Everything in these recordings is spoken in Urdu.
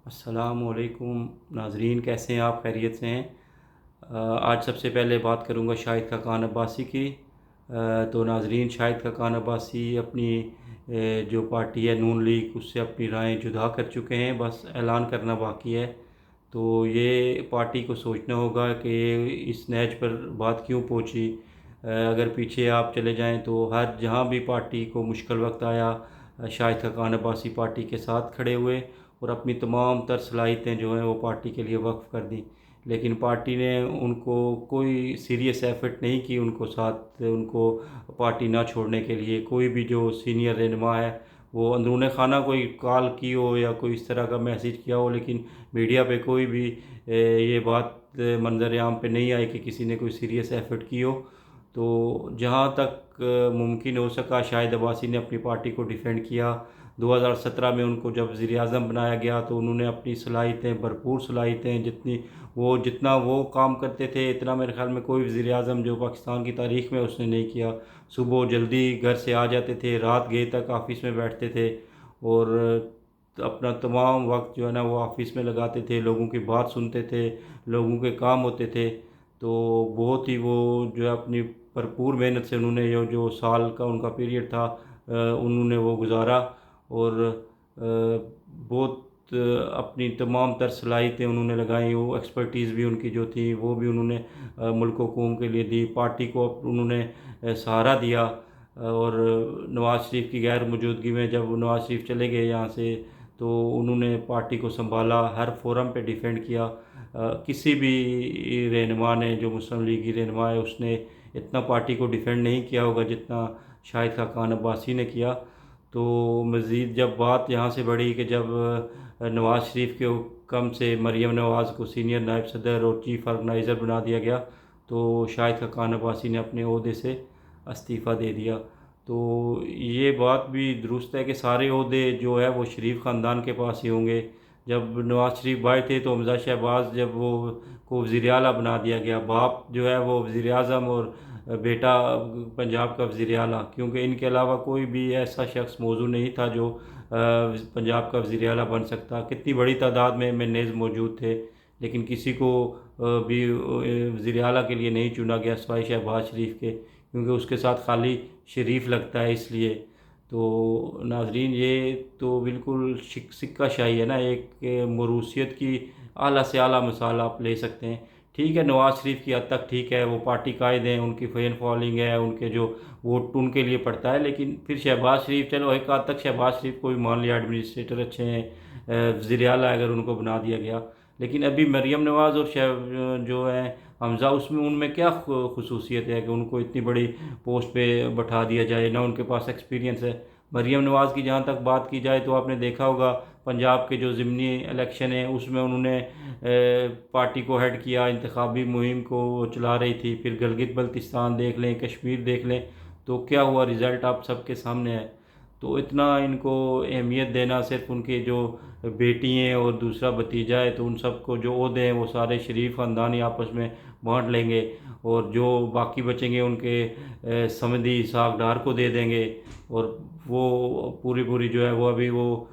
السلام علیکم ناظرین، کیسے ہیں آپ؟ خیریت سے ہیں؟ آج سب سے پہلے بات کروں گا شاہد خاقان عباسی کی۔ تو ناظرین، شاہد خاقان عباسی اپنی جو پارٹی ہے نون لیگ، اس سے اپنی رائے جدا کر چکے ہیں، بس اعلان کرنا باقی ہے۔ تو یہ پارٹی کو سوچنا ہوگا کہ اس نہج پر بات کیوں پہنچی۔ اگر پیچھے آپ چلے جائیں تو ہر جہاں بھی پارٹی کو مشکل وقت آیا، شاہد خاقان عباسی پارٹی کے ساتھ کھڑے ہوئے اور اپنی تمام تر صلاحیتیں جو ہیں وہ پارٹی کے لیے وقف کر دیں۔ لیکن پارٹی نے ان کو کوئی سیریس ایفرٹ نہیں کی، ان کو پارٹی نہ چھوڑنے کے لیے۔ کوئی بھی جو سینئر رہنما ہے وہ اندرون خانہ کوئی کال کی ہو یا کوئی اس طرح کا میسیج کیا ہو، لیکن میڈیا پہ کوئی بھی یہ بات منظر عام پہ نہیں آئی کہ کسی نے کوئی سیریس ایفرٹ کی ہو۔ تو جہاں تک ممکن ہو سکا شاہد عباسی نے اپنی پارٹی کو ڈیفینڈ کیا۔ 2017 میں ان کو جب وزیر اعظم بنایا گیا تو انہوں نے اپنی صلاحیتیں، بھرپور صلاحیتیں، جتنا وہ کام کرتے تھے اتنا میرے خیال میں کوئی وزیر اعظم جو پاکستان کی تاریخ میں اس نے نہیں کیا۔ صبح جلدی گھر سے آ جاتے تھے، رات گئے تک آفس میں بیٹھتے تھے اور اپنا تمام وقت جو ہے نا وہ آفس میں لگاتے تھے، لوگوں کی بات سنتے تھے، لوگوں کے کام ہوتے تھے۔ تو بہت ہی وہ جو ہے اپنی بھرپور محنت سے انہوں نے جو سال کا ان کا پیریڈ تھا انہوں نے وہ گزارا اور بہت اپنی تمام تر صلاحیتیں انہوں نے لگائیں۔ وہ ایکسپرٹیز بھی ان کی جو تھی وہ بھی انہوں نے ملک و قوم کے لیے دی، پارٹی کو انہوں نے سہارا دیا۔ اور نواز شریف کی غیر موجودگی میں جب نواز شریف چلے گئے یہاں سے تو انہوں نے پارٹی کو سنبھالا، ہر فورم پہ ڈیفینڈ کیا۔ کسی بھی رہنما نے، جو مسلم لیگی رہنما ہے، اس نے اتنا پارٹی کو ڈیفینڈ نہیں کیا ہوگا جتنا شاہد خاقان عباسی نے کیا۔ تو مزید جب بات یہاں سے بڑھی کہ جب نواز شریف کے حکم سے مریم نواز کو سینئر نائب صدر اور چیف آرگنائزر بنا دیا گیا تو شاہد خاقان عباسی نے اپنے عہدے سے استعفیٰ دے دیا۔ تو یہ بات بھی درست ہے کہ سارے عہدے جو ہے وہ شریف خاندان کے پاس ہی ہوں گے۔ جب نواز شریف بھائی تھے تو حمزہ شہباز جب وہ کو وزیر اعلیٰ بنا دیا گیا، باپ جو ہے وہ وزیر اعظم اور بیٹا پنجاب کا وزیر اعلیٰ، کیونکہ ان کے علاوہ کوئی بھی ایسا شخص موضوع نہیں تھا جو پنجاب کا وزیر اعلیٰ بن سکتا۔ کتنی بڑی تعداد میں MNAs موجود تھے لیکن کسی کو بھی وزیر اعلیٰ کے لیے نہیں چنا گیا سوائے شہباز شریف کے، کیونکہ اس کے ساتھ خالی شریف لگتا ہے اس لیے۔ تو ناظرین، یہ تو بالکل سکہ شاہی ہے نا، ایک موروثیت کی اعلیٰ سے اعلیٰ مثال آپ لے سکتے ہیں۔ ٹھیک ہے، نواز شریف کی حد تک ٹھیک ہے، وہ پارٹی قائد ہیں، ان کی فین فالوئنگ ہے، ان کے جو ووٹ ان کے لیے پڑتا ہے، لیکن پھر شہباز شریف، چلو ایک حد تک شہباز شریف کو بھی مان لیا ایڈمنسٹریٹر اچھے ہیں، وزیر اعلیٰ اگر ان کو بنا دیا گیا، لیکن ابھی مریم نواز اور جو ہے حمزہ، ان میں کیا خصوصیت ہے کہ ان کو اتنی بڑی پوسٹ پہ بٹھا دیا جائے؟ نہ ان کے پاس ایکسپیرینس ہے۔ مریم نواز کی جہاں تک بات کی جائے تو آپ نے دیکھا ہوگا پنجاب کے جو ضمنی الیکشن ہیں اس میں انہوں نے پارٹی کو ہیڈ کیا، انتخابی مہم کو چلا رہی تھی۔ پھر گلگت بلتستان دیکھ لیں، کشمیر دیکھ لیں تو کیا ہوا، رزلٹ آپ سب کے سامنے ہے۔ تو اتنا ان کو اہمیت دینا، صرف ان کے جو بیٹی ہیں اور دوسرا بھتیجا ہے تو ان سب کو جو عہدے ہیں وہ سارے شریف خاندانی آپس میں بانٹ لیں گے اور جو باقی بچیں گے ان کے سمندھی اسحاق ڈار کو دے دیں گے۔ اور وہ پوری جو ہے وہ ابھی وہ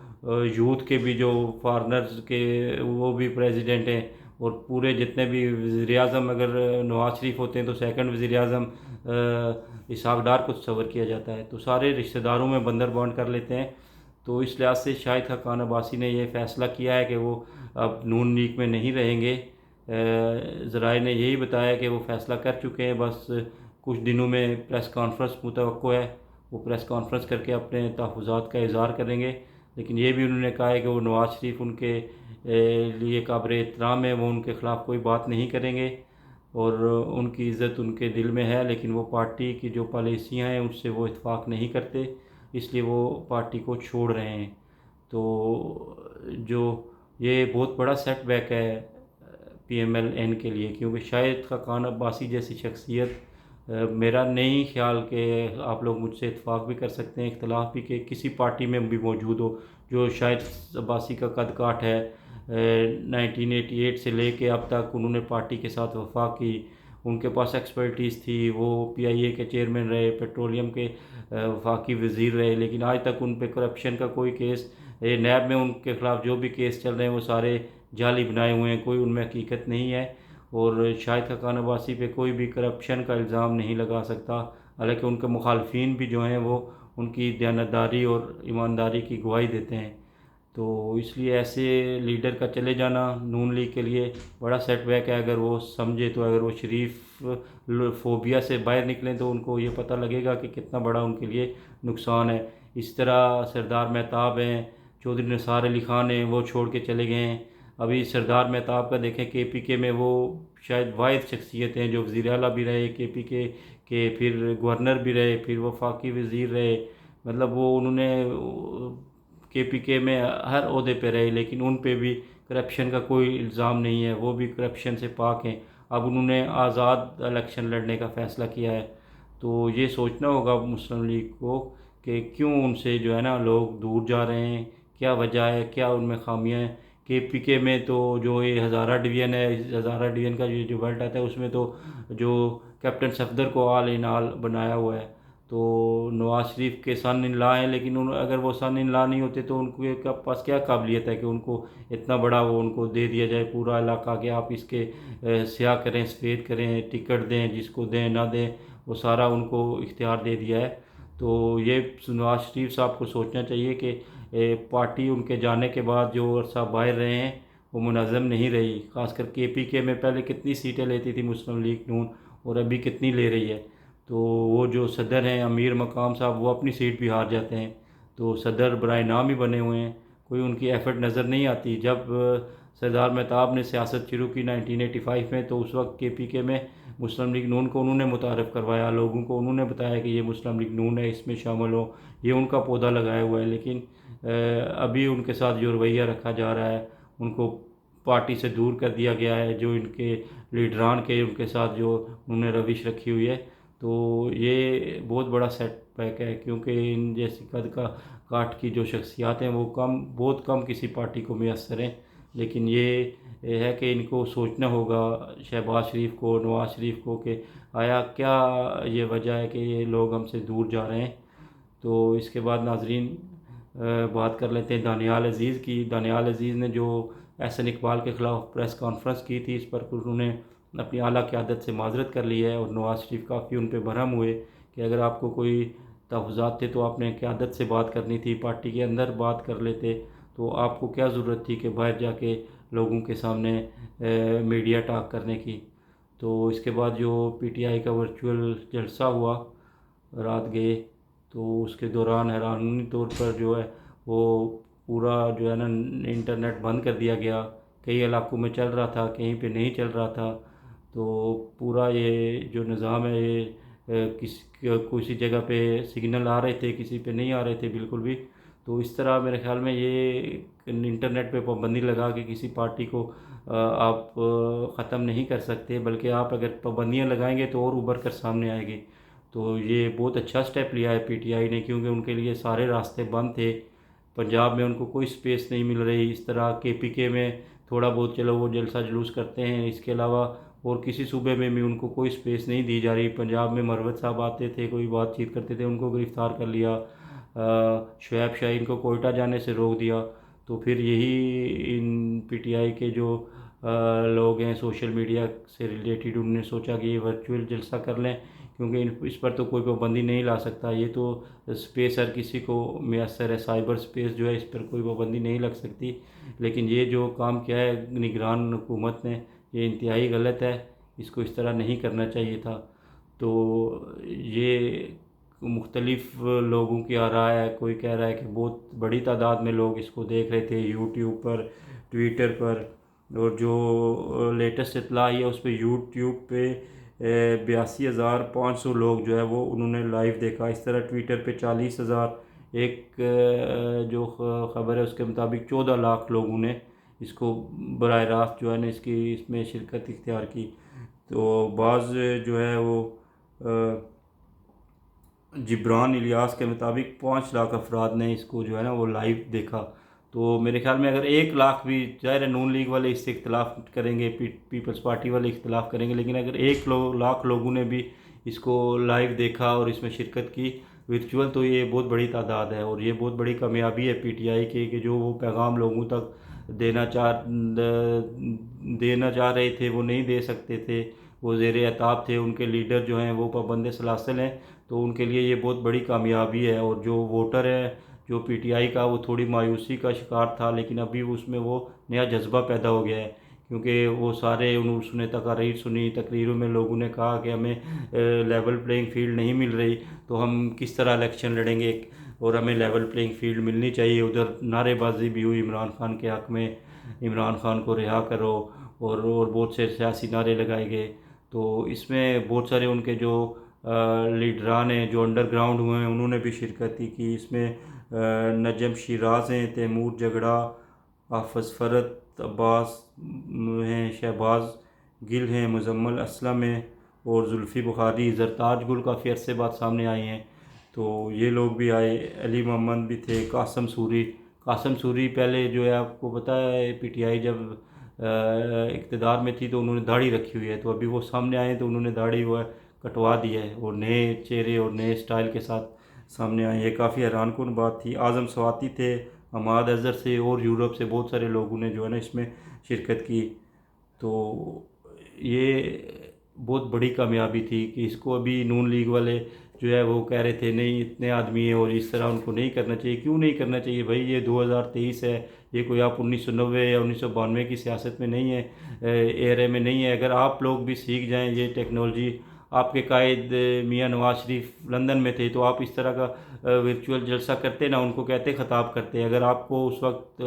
یوتھ کے بھی جو فارنرز کے وہ بھی پریزیڈنٹ ہیں، اور پورے جتنے بھی وزیر اعظم اگر نواز شریف ہوتے ہیں تو سیکنڈ وزیر اعظم اسحاق ڈار کو تصور کیا جاتا ہے۔ تو سارے رشتہ داروں میں بندر بانٹ کر لیتے ہیں۔ تو اس لحاظ سے شاہد خاقان عباسی نے یہ فیصلہ کیا ہے کہ وہ اب نون لیگ میں نہیں رہیں گے۔ ذرائع نے یہی بتایا کہ وہ فیصلہ کر چکے ہیں، بس کچھ دنوں میں پریس کانفرنس متوقع ہے، وہ پریس کانفرنس کر کے اپنے تحفظات کا اظہار کریں گے۔ لیکن یہ بھی انہوں نے کہا ہے کہ وہ نواز شریف ان کے لیے قابل احترام ہے، وہ ان کے خلاف کوئی بات نہیں کریں گے اور ان کی عزت ان کے دل میں ہے، لیکن وہ پارٹی کی جو پالیسیاں ہیں اس سے وہ اتفاق نہیں کرتے، اس لیے وہ پارٹی کو چھوڑ رہے ہیں۔ تو جو یہ بہت بڑا سیٹ بیک ہے PMLN کے لیے، کیونکہ شاہد خاقان عباسی جیسی شخصیت میرا نہیں خیال کہ آپ لوگ مجھ سے اتفاق بھی کر سکتے ہیں، اختلاف بھی، کہ کسی پارٹی میں بھی موجود ہو جو شاہد عباسی کا قد کاٹ ہے۔ 1988 سے لے کے اب تک انہوں نے پارٹی کے ساتھ وفا کی، ان کے پاس ایکسپرٹیز تھی، وہ PIA کے چیئرمین رہے، پیٹرولیم کے وفاقی وزیر رہے، لیکن آج تک ان پہ کرپشن کا کوئی کیس یہ نیب میں ان کے خلاف جو بھی کیس چل رہے ہیں وہ سارے جعلی بنائے ہوئے ہیں، کوئی ان میں حقیقت نہیں ہے، اور شاہد خاقان عباسی پہ کوئی بھی کرپشن کا الزام نہیں لگا سکتا، حالانکہ ان کے مخالفین بھی جو ہیں وہ ان کی دیانتداری اور ایمانداری کی گواہی دیتے ہیں۔ تو اس لیے ایسے لیڈر کا چلے جانا نون لیگ کے لیے بڑا سیٹ بیک ہے۔ اگر وہ سمجھے تو اگر وہ شریف فوبیا سے باہر نکلیں تو ان کو یہ پتہ لگے گا کہ کتنا بڑا ان کے لیے نقصان ہے۔ اس طرح سردار مہتاب ہیں، چودھری نثار علی خان ہیں، وہ چھوڑ کے چلے گئے ہیں۔ ابھی سردار مہتاب کا دیکھیں کے پی کے میں وہ شاید واحد شخصیت ہیں جو وزیر اعلیٰ بھی رہے کے پی کے پھر گورنر بھی رہے، پھر وفاقی وزیر رہے، مطلب وہ انہوں نے کے پی کے میں ہر عہدے پہ رہے، لیکن ان پہ بھی کرپشن کا کوئی الزام نہیں ہے، وہ بھی کرپشن سے پاک ہیں۔ اب انہوں نے آزاد الیکشن لڑنے کا فیصلہ کیا ہے، تو یہ سوچنا ہوگا مسلم لیگ کو کہ کیوں ان سے جو ہے نا لوگ دور جا رہے ہیں، کیا وجہ ہے، کیا ان میں خامیاں ہیں۔ کے پی کے میں تو جو یہ ہزارہ ڈویژن ہے، ہزارہ ڈویژن کا یہ جو بیلٹ آتا ہے اس میں تو جو کیپٹن صفدر کو آل ان آل بنایا ہوا ہے، تو نواز شریف کے سن ان لا ہیں، لیکن اگر وہ سن ان لا نہیں ہوتے تو ان کے پاس کیا قابلیت ہے کہ ان کو اتنا بڑا وہ ان کو دے دیا جائے پورا علاقہ کہ آپ اس کے سیاہ کریں سفید کریں، ٹکٹ دیں، جس کو دیں نہ دیں، وہ سارا ان کو اختیار دے دیا ہے۔ تو یہ نواز شریف صاحب کو سوچنا چاہیے کہ پارٹی ان کے جانے کے بعد جو عرصہ باہر رہے ہیں وہ منظم نہیں رہی، خاص کر کے پی کے میں پہلے کتنی سیٹیں لیتی تھی مسلم لیگ نون، اور ابھی کتنی لے رہی ہے۔ تو وہ جو صدر ہیں امیر مقام صاحب، وہ اپنی سیٹ بھی ہار جاتے ہیں، تو صدر برائے نام ہی بنے ہوئے ہیں، کوئی ان کی ایفرٹ نظر نہیں آتی۔ جب سردار مہتاب نے سیاست شروع کی 1985 میں، تو اس وقت کے پی کے میں مسلم لیگ نون کو انہوں نے متعارف کروایا، لوگوں کو انہوں نے بتایا کہ یہ مسلم لیگ نون ہے، اس میں شامل ہو، یہ ان کا پودا لگایا ہوا ہے، لیکن ابھی ان کے ساتھ جو رویہ رکھا جا رہا ہے، ان کو پارٹی سے دور کر دیا گیا ہے، جو ان کے لیڈران کے ان کے ساتھ جو انہوں نے روش رکھی ہوئی ہے، تو یہ بہت بڑا سیٹ بیک ہے، کیونکہ ان جیسی قد کا کاٹ کی جو شخصیات ہیں وہ بہت کم کسی پارٹی کو میسر ہیں، لیکن یہ ہے کہ ان کو سوچنا ہوگا شہباز شریف کو، نواز شریف کو، کہ آیا کیا یہ وجہ ہے کہ یہ لوگ ہم سے دور جا رہے ہیں۔ تو اس کے بعد ناظرین بات کر لیتے ہیں دانیال عزیز کی۔ دانیال عزیز نے جو احسن اقبال کے خلاف پریس کانفرنس کی تھی، اس پر انہوں نے اپنی اعلیٰ قیادت سے معذرت کر لی ہے، اور نواز شریف کافی ان پہ برہم ہوئے کہ اگر آپ کو کوئی تحفظات تھے تو آپ نے قیادت سے بات کرنی تھی، پارٹی کے اندر بات کر لیتے، تو آپ کو کیا ضرورت تھی کہ باہر جا کے لوگوں کے سامنے میڈیا ٹاک کرنے کی۔ تو اس کے بعد جو پی ٹی آئی کا ورچوئل جلسہ ہوا رات گئے، تو اس کے دوران حیرانی طور پر جو ہے وہ پورا جو ہے نا انٹرنیٹ بند کر دیا گیا، کئی علاقوں میں چل رہا تھا، کہیں پہ نہیں چل رہا تھا، تو پورا یہ جو نظام ہے یہ کسی جگہ پہ سگنل آ رہے تھے، کسی پہ نہیں آ رہے تھے بالکل بھی۔ تو اس طرح میرے خیال میں یہ انٹرنیٹ پہ پابندی لگا کے کسی پارٹی کو آپ ختم نہیں کر سکتے، بلکہ آپ اگر پابندیاں لگائیں گے تو اور ابھر کر سامنے آئے گی۔ تو یہ بہت اچھا سٹیپ لیا ہے پی ٹی آئی نے، کیونکہ ان کے لیے سارے راستے بند تھے، پنجاب میں ان کو کوئی سپیس نہیں مل رہی، اس طرح کے پی کے میں تھوڑا بہت چلو وہ جلسہ جلوس کرتے ہیں، اس کے علاوہ اور کسی صوبے میں بھی ان کو کوئی سپیس نہیں دی جا رہی۔ پنجاب میں مروت صاحب آتے تھے، کوئی بات چیت کرتے تھے، ان کو گرفتار کر لیا، شعیب شاہین کو کوئٹہ جانے سے روک دیا۔ تو پھر یہی ان پی ٹی آئی کے جو لوگ ہیں سوشل میڈیا سے ریلیٹڈ، انہوں نے سوچا کہ یہ ورچوئل جلسہ کر لیں، کیونکہ اس پر تو کوئی پابندی نہیں لا سکتا، یہ تو سپیس ہر کسی کو میسر ہے، سائبر سپیس جو ہے اس پر کوئی پابندی نہیں لگ سکتی، لیکن یہ جو کام کیا ہے نگران حکومت نے، یہ انتہائی غلط ہے، اس کو اس طرح نہیں کرنا چاہیے تھا۔ تو یہ مختلف لوگوں کی آراء ہے، کوئی کہہ رہا ہے کہ بہت بڑی تعداد میں لوگ اس کو دیکھ رہے تھے یوٹیوب پر، ٹویٹر پر، اور جو لیٹسٹ اطلاع ہے اس پہ یوٹیوب پہ 82,500 لوگ جو ہے وہ انہوں نے لائیو دیکھا، اس طرح ٹویٹر پہ 40,000، ایک جو خبر ہے اس کے مطابق 14 لاکھ لوگوں نے اس کو براہ راست جو ہے نا اس میں شرکت اختیار کی۔ تو بعض جو ہے وہ جبران الیاس کے مطابق 5 لاکھ افراد نے اس کو جو ہے نا وہ لائیو دیکھا۔ تو میرے خیال میں اگر 1 لاکھ بھی، ظاہر ہے نون لیگ والے اس سے اختلاف کریں گے، پیپلز پارٹی والے اختلاف کریں گے، لیکن اگر 1 لاکھ لوگوں نے بھی اس کو لائیو دیکھا اور اس میں شرکت کی ورچوئل تو یہ بہت بڑی تعداد ہے، اور یہ بہت بڑی کامیابی ہے پی ٹی آئی کی کہ جو وہ پیغام لوگوں تک دینا چاہ رہے تھے وہ نہیں دے سکتے تھے، وہ زیر عتاب تھے، ان کے لیڈر جو ہیں وہ پابند سلاسل ہیں، تو ان کے لیے یہ بہت بڑی کامیابی ہے۔ اور جو ووٹر ہے جو پی ٹی آئی کا، وہ تھوڑی مایوسی کا شکار تھا، لیکن ابھی اس میں وہ نیا جذبہ پیدا ہو گیا ہے، کیونکہ وہ سارے اس نے تقاریر سنی، تقریروں میں لوگوں نے کہا کہ ہمیں لیول پلینگ فیلڈ نہیں مل رہی، تو ہم کس طرح الیکشن لڑیں گے، اور ہمیں لیول پلینگ فیلڈ ملنی چاہیے۔ ادھر نعرے بازی بھی ہوئی عمران خان کے حق میں، عمران خان کو رہا کرو، اور بہت سے سیاسی نعرے لگائے گئے۔ تو اس میں بہت سارے ان کے جو لیڈران ہیں جو انڈر گراؤنڈ ہوئے ہیں انہوں نے بھی شرکت کی۔ اس میں نجم شیراز ہیں، تیمور جگڑا، حافظ فرد عباس ہیں، شہباز گل ہیں، مزمل اسلم ہیں، اور زلفی بخاری، زرتاج گل کافی عرصے بعد سامنے آئے ہیں، تو یہ لوگ بھی آئے، علی محمد بھی تھے، قاسم سوری پہلے جو ہے آپ کو پتہ ہے پی ٹی آئی جب اقتدار میں تھی تو انہوں نے داڑھی رکھی ہوئی ہے، تو ابھی وہ سامنے آئے تو انہوں نے داڑھی وہ کٹوا دی ہے، اور نئے چہرے اور نئے سٹائل کے ساتھ سامنے آئے ہیں۔ کافی حیران کن بات تھی۔ اعظم سواتی تھے، حماد اظہر سے، اور یورپ سے بہت سارے لوگوں نے جو ہے نا اس میں شرکت کی، تو یہ بہت بڑی کامیابی تھی کہ اس کو ابھی نون لیگ والے جو ہے وہ کہہ رہے تھے نہیں اتنے آدمی ہیں اور اس طرح ان کو نہیں کرنا چاہیے۔ کیوں نہیں کرنا چاہیے بھائی؟ یہ 2023 ہے، یہ کوئی آپ 1990 یا 1992 کی سیاست میں نہیں ہے، ایرے میں نہیں ہے۔ اگر آپ لوگ بھی سیکھ جائیں یہ ٹیکنالوجی، آپ کے قائد میاں نواز شریف لندن میں تھے تو آپ اس طرح کا ورچوئل جلسہ کرتے نا، ان کو کہتے خطاب کرتے۔ اگر آپ کو اس وقت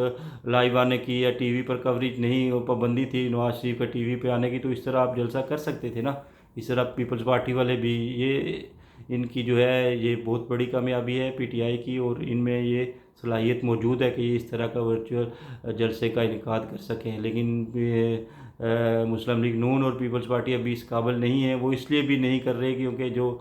لائیو آنے کی یا ٹی وی پر کوریج نہیں، پابندی تھی نواز شریف کا ٹی وی پہ آنے کی، تو اس طرح آپ جلسہ کر سکتے تھے نا۔ اس طرح پیپلز پارٹی والے بھی، یہ ان کی جو ہے یہ بہت بڑی کامیابی ہے پی ٹی آئی کی، اور ان میں یہ صلاحیت موجود ہے کہ یہ اس طرح کا ورچوئل جلسے کا انعقاد کر سکیں، لیکن مسلم لیگ نون اور پیپلز پارٹی ابھی اس قابل نہیں ہے۔ وہ اس لیے بھی نہیں کر رہے کیونکہ جو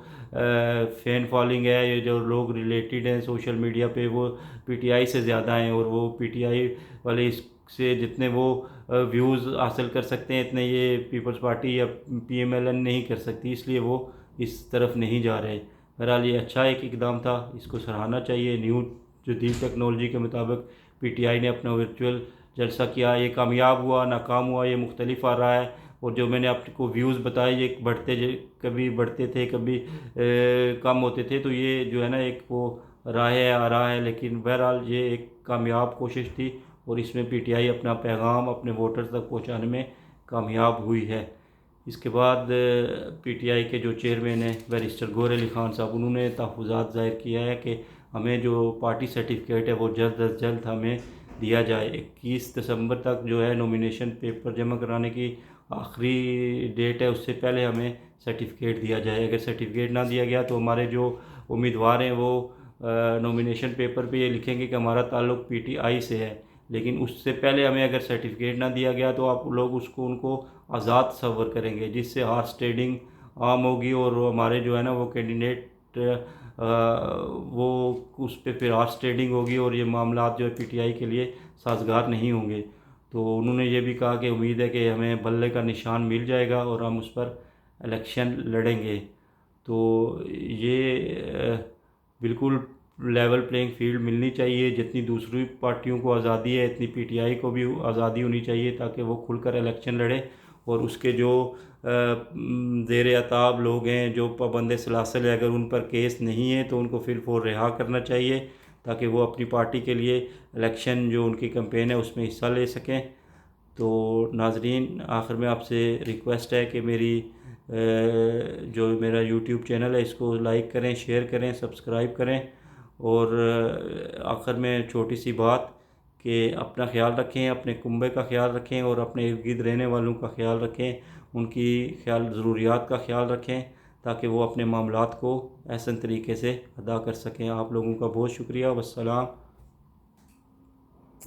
فین فالوئنگ ہے، یہ جو لوگ ریلیٹڈ ہیں سوشل میڈیا پہ وہ پی ٹی آئی سے زیادہ ہیں، اور وہ پی ٹی آئی والے اس سے جتنے وہ ویوز حاصل کر سکتے ہیں اتنے یہ پیپلز پارٹی یا پی ایم ایل این نہیں کر سکتی، اس لیے وہ اس طرف نہیں جا رہے۔ بہرحال یہ اچھا ایک اقدام تھا، اس کو سراہنا چاہیے۔ نیو جدید ٹیکنالوجی کے مطابق پی ٹی آئی نے اپنا ورچوئل جلسہ کیا، یہ کامیاب ہوا ناکام ہوا یہ مختلف آ رہا ہے، اور جو میں نے آپ کو ویوز بتائے یہ کبھی بڑھتے تھے کبھی کم ہوتے تھے، تو یہ جو ہے نا ایک وہ راہ آ رہا ہے، لیکن بہرحال یہ ایک کامیاب کوشش تھی، اور اس میں پی ٹی آئی اپنا پیغام اپنے ووٹرز تک پہنچانے میں کامیاب ہوئی ہے۔ اس کے بعد پی ٹی آئی کے جو چیئرمین ہیں بیرسٹر گور علی خان صاحب، انہوں نے تحفظات ظاہر کیا ہے کہ ہمیں جو پارٹی سرٹیفکیٹ ہے وہ جلد از جلد ہمیں دیا جائے۔ 21 دسمبر تک جو ہے نومینیشن پیپر جمع کرانے کی آخری ڈیٹ ہے، اس سے پہلے ہمیں سرٹیفکیٹ دیا جائے۔ اگر سرٹیفکیٹ نہ دیا گیا تو ہمارے جو امیدوار ہیں وہ نومینیشن پیپر پہ یہ لکھیں گے کہ ہمارا تعلق پی ٹی آئی سے ہے، لیکن اس سے پہلے ہمیں اگر سرٹیفکیٹ نہ دیا گیا تو آپ لوگ ان کو آزاد تصور کریں گے، جس سے ہارس ٹریڈنگ عام ہوگی، اور ہمارے جو ہے نا وہ کینڈیڈیٹ وہ اس پہ پھر ہارس ٹریڈنگ ہوگی، اور یہ معاملات جو ہے پی ٹی آئی کے لیے سازگار نہیں ہوں گے۔ تو انہوں نے یہ بھی کہا کہ امید ہے کہ ہمیں بلے کا نشان مل جائے گا اور ہم اس پر الیکشن لڑیں گے۔ تو یہ بالکل لیول پلینگ فیلڈ ملنی چاہیے، جتنی دوسری پارٹیوں کو آزادی ہے اتنی پی ٹی آئی کو بھی آزادی ہونی چاہیے، تاکہ وہ کھل کر الیکشن لڑے، اور اس کے جو زیر عتاب لوگ ہیں جو پابند سلاسل ہے اگر ان پر کیس نہیں ہے تو ان کو فی الفور رہا کرنا چاہیے، تاکہ وہ اپنی پارٹی کے لیے الیکشن جو ان کی کمپین ہے اس میں حصہ لے سکیں۔ تو ناظرین، آخر میں آپ سے ریکویسٹ ہے کہ جو میرا یوٹیوب چینل ہے اس کو لائک کریں، شیئر کریں، سبسکرائب کریں، اور آخر میں چھوٹی سی بات کہ اپنا خیال رکھیں، اپنے کنبے کا خیال رکھیں، اور اپنے ارد گرد رہنے والوں کا خیال رکھیں، ان کی ضروریات کا خیال رکھیں، تاکہ وہ اپنے معاملات کو احسن طریقے سے ادا کر سکیں۔ آپ لوگوں کا بہت شکریہ، والسلام